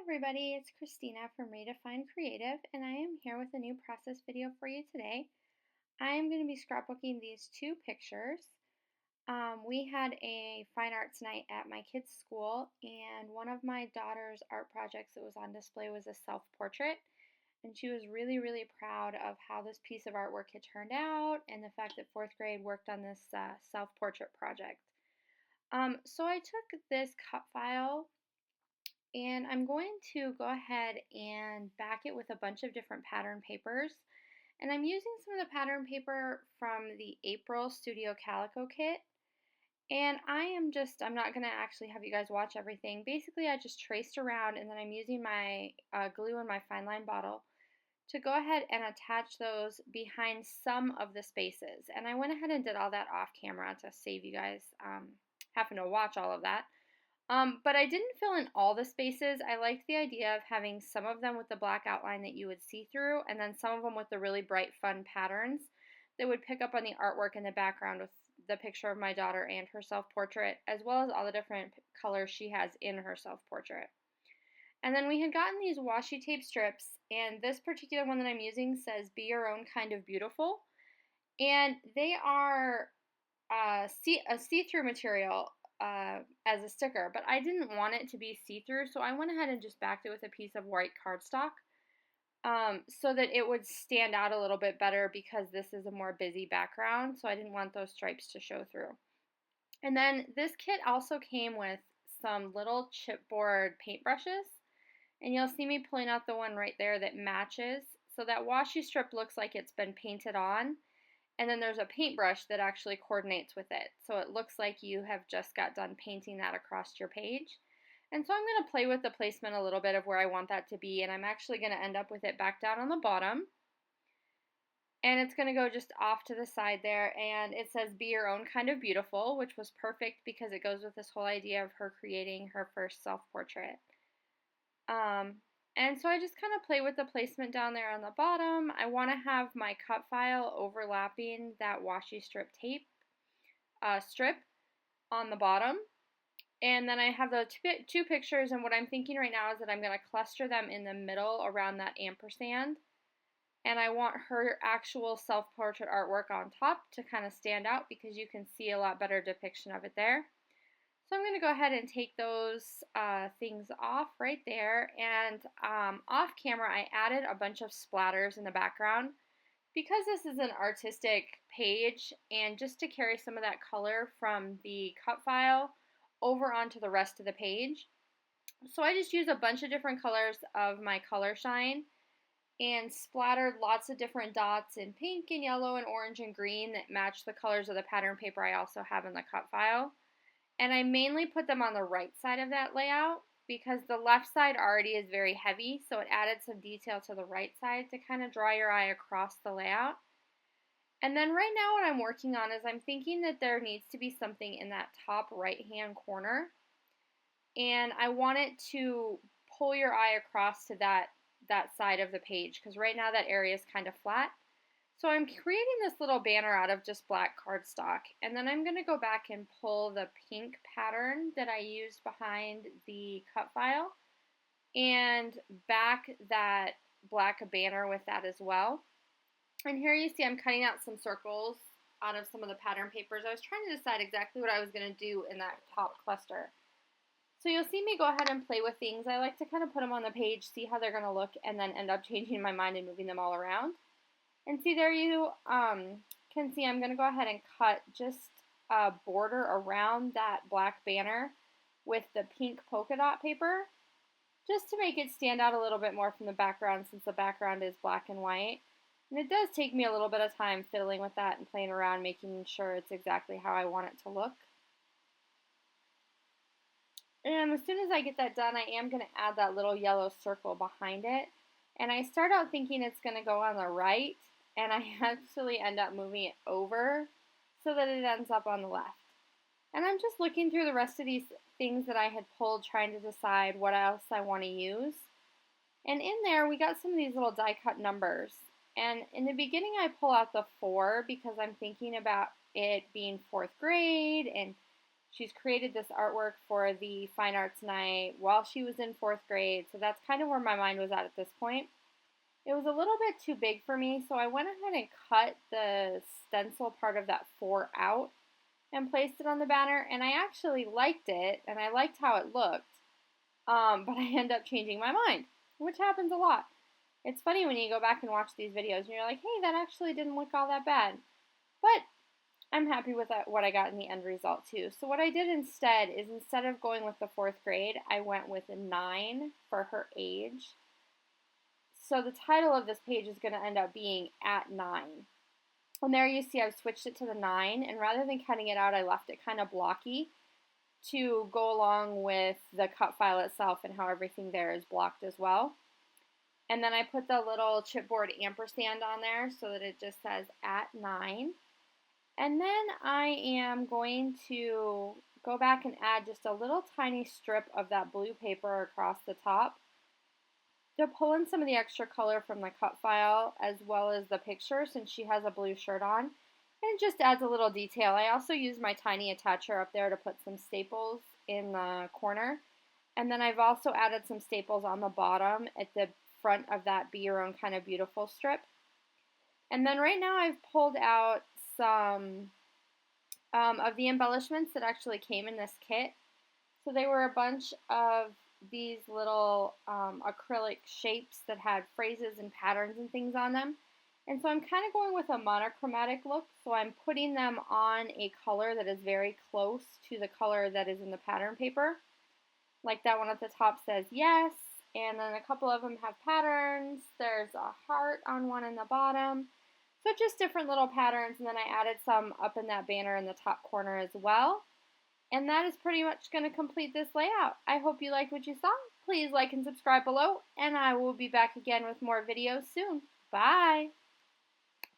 Everybody, it's Christina from Redefine Creative, and I am here with a new process video for you today. I am going to be scrapbooking these two pictures. We had a fine arts night at my kids' school, and one of my daughter's art projects that was on display was a self-portrait, and she was really, really proud of how this piece of artwork had turned out and the fact that fourth grade worked on this self-portrait project. So I took this cut file and I'm going to go ahead and back it with a bunch of different pattern papers. And I'm using some of the pattern paper from the April Studio Calico kit. And I'm not going to actually have you guys watch everything. Basically, I just traced around and then I'm using my glue in my fine line bottle to go ahead and attach those behind some of the spaces. And I went ahead and did all that off camera to save you guys having to watch all of that. But I didn't fill in all the spaces. I liked the idea of having some of them with the black outline that you would see through, and then some of them with the really bright, fun patterns that would pick up on the artwork in the background with the picture of my daughter and her self-portrait, as well as all the different colors she has in her self-portrait. And then we had gotten these washi tape strips, and this particular one that I'm using says, "Be Your Own Kind of Beautiful." And they are a see-through material as a sticker, but I didn't want it to be see-through, so I went ahead and just backed it with a piece of white cardstock so that it would stand out a little bit better because this is a more busy background, so I didn't want those stripes to show through. And then this kit also came with some little chipboard paintbrushes, and you'll see me pulling out the one right there that matches. So that washi strip looks like it's been painted on, and then there's a paintbrush that actually coordinates with it. So it looks like you have just got done painting that across your page. And so I'm going to play with the placement a little bit of where I want that to be, and I'm actually going to end up with it back down on the bottom. And it's going to go just off to the side there, and it says "Be Your Own Kind of Beautiful," which was perfect because it goes with this whole idea of her creating her first self-portrait. And so I just kind of play with the placement down there on the bottom. I want to have my cut file overlapping that washi strip tape strip on the bottom. And then I have the two pictures, and what I'm thinking right now is that I'm going to cluster them in the middle around that ampersand. And I want her actual self-portrait artwork on top to kind of stand out because you can see a lot better depiction of it there. So I'm going to go ahead and take those things off right there, and off camera I added a bunch of splatters in the background because this is an artistic page, and just to carry some of that color from the cut file over onto the rest of the page. So I just used a bunch of different colors of my color shine and splattered lots of different dots in pink and yellow and orange and green that match the colors of the pattern paper I also have in the cut file. And I mainly put them on the right side of that layout because the left side already is very heavy, so it added some detail to the right side to kind of draw your eye across the layout. And then right now what I'm working on is I'm thinking that there needs to be something in that top right hand corner, and I want it to pull your eye across to that side of the page because right now that area is kind of flat. So I'm creating this little banner out of just black cardstock, and then I'm going to go back and pull the pink pattern that I used behind the cut file and back that black banner with that as well. And here you see I'm cutting out some circles out of some of the pattern papers. I was trying to decide exactly what I was going to do in that top cluster. So you'll see me go ahead and play with things. I like to kind of put them on the page, see how they're going to look, and then end up changing my mind and moving them all around. And see, there you can see I'm going to go ahead and cut just a border around that black banner with the pink polka dot paper just to make it stand out a little bit more from the background since the background is black and white. And it does take me a little bit of time fiddling with that and playing around, making sure it's exactly how I want it to look. And as soon as I get that done, I am going to add that little yellow circle behind it. And I start out thinking it's going to go on the right, and I actually end up moving it over so that it ends up on the left. And I'm just looking through the rest of these things that I had pulled, trying to decide what else I want to use. And in there, we got some of these little die cut numbers. And in the beginning, I pull out the 4 because I'm thinking about it being fourth grade and She's created this artwork for the Fine Arts Night while she was in 4th grade, so that's kind of where my mind was at this point. It was a little bit too big for me, so I went ahead and cut the stencil part of that 4 out and placed it on the banner, and I actually liked it, and I liked how it looked, but I ended up changing my mind, which happens a lot. It's funny when you go back and watch these videos, and you're like, hey, that actually didn't look all that bad. But I'm happy with what I got in the end result, too. So what I did instead is, instead of going with the 4th grade, I went with a 9 for her age. So the title of this page is going to end up being At 9. And there you see I've switched it to the 9, and rather than cutting it out, I left it kind of blocky to go along with the cut file itself and how everything there is blocked as well. And then I put the little chipboard ampersand on there so that it just says At 9. And then I am going to go back and add just a little tiny strip of that blue paper across the top to pull in some of the extra color from the cut file as well as the picture, since she has a blue shirt on. And it just adds a little detail. I also used my tiny attacher up there to put some staples in the corner. And then I've also added some staples on the bottom at the front of that Be Your Own Kind of Beautiful strip. And then right now I've pulled out some of the embellishments that actually came in this kit. So they were a bunch of these little acrylic shapes that had phrases and patterns and things on them. And so I'm kind of going with a monochromatic look, so I'm putting them on a color that is very close to the color that is in the pattern paper. Like that one at the top says yes, and then a couple of them have patterns. There's a heart on one in the bottom. So just different little patterns, and then I added some up in that banner in the top corner as well. And that is pretty much going to complete this layout. I hope you liked what you saw. Please like and subscribe below, and I will be back again with more videos soon. Bye!